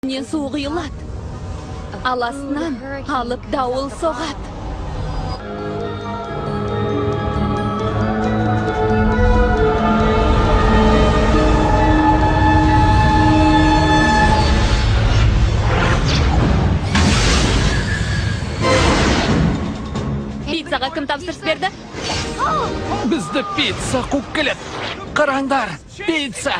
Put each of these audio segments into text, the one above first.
Мен суық ұйылады. Аласынан алып дауыл соғады. Пиццаға кім тапсырыс берді? Бізді пицца қуып келеді. Қараңдар, пицца.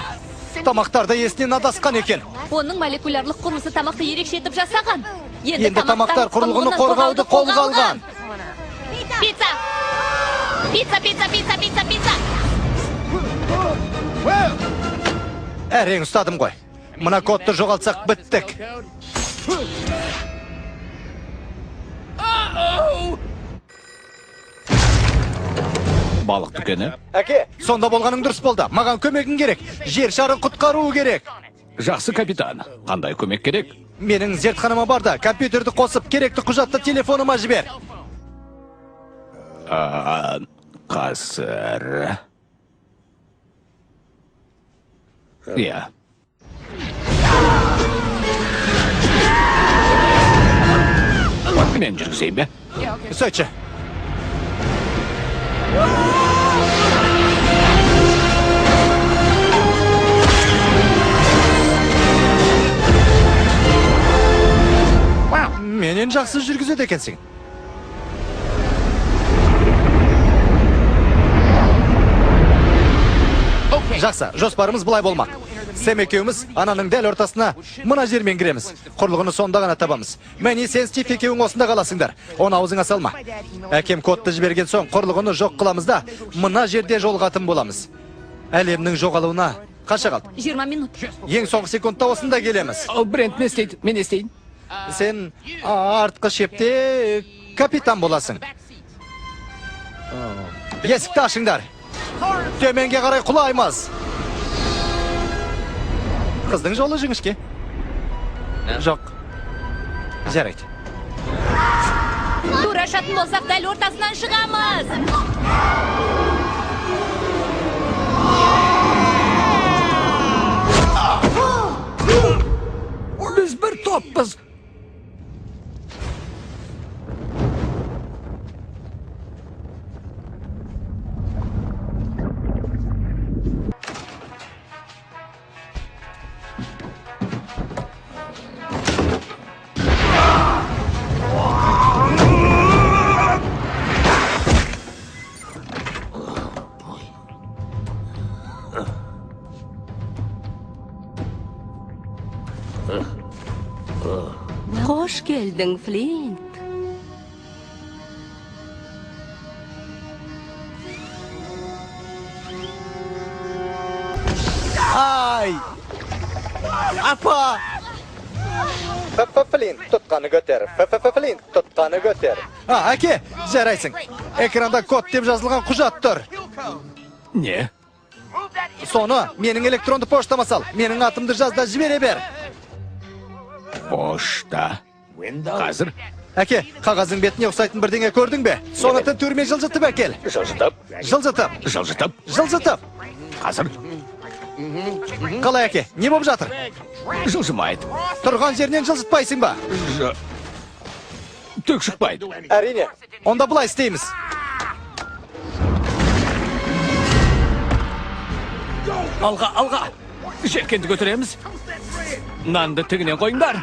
Тамақтарды есінен адасқан екен. Оның молекулярлық құрылысы тамақты ерекше етіп жасаған. Енді тамақтар құрылғыны қорғауды қолға алған. Пицца! Пицца, пицца, пицца, пицца, пицца! Әрең ұстадым ғой. Мына кодты жоғалтсақ біттік. Балық дүкені. Әке, сонда болғаның дұрыс болды. Маған көмегің керек. Жер шарын құтқаруы керек. Жақсы капитан. Қандай көмек керек? Менің зертханама бар да, компьютерді қосып, керекті құжатты телефоныма жібер. Қазір. Иә. Мен жүргізейін бе? Сөйтші. Менен жақсы жүргізеді екенсің. Жақсы, жоспарымыз бұлай болмақ. Сем екеуміз ананың дәл ортасына мына жермен кіреміз. Құрылғыны сонда ғана табамыз. Мәне сен Стив екеуің осында қаласыңдар. Оны аузыңа салма. Әкем кодты жіберген соң құрылғыны жоқ қыламыз да, мына жерде жолғатын боламыз. Әлемнің жоғалуына қанша қалды? 20 минут. Ең соңғы секундта осында келеміз. Брент не істейді? Мен не істейін? Сен артқы шепте капитан боласың. Есікті ашыңдар. Төменге қарай құлаймыз. Қыздың жолы жіңішке. Жоқ. Жарайды. Тура шатын болсақ дәл ортасынан шығамыз. Біз бір топпыз. Hoş geldin Flint. Ай! Апа! Флинт, тұтқаны көтер. Флинт, тұтқаны көтер. Әке, жарайсың. Экранда код деп жазылған құжат тұр. Не? Соны менің электронды поштама сал. Менің атымды жазда жібере бер. Пошта. Қазір? Әке, қағаздың бетіне ұқсайтын бірдеңе көрдің бе? Соны түрме жылжытып әкел. Жылжытып. Жылжытып. Жылжытып. Жылжытып. Қазір? Қалай әке, не болып жатыр? Жылжымайды. Тұрған жерінен жылжытпайсың ба? Түк шықпайды. Әрине, онда бұлай істейміз. Алға. Желкенді көтіреміз. Нанды тігінен қойыңдар.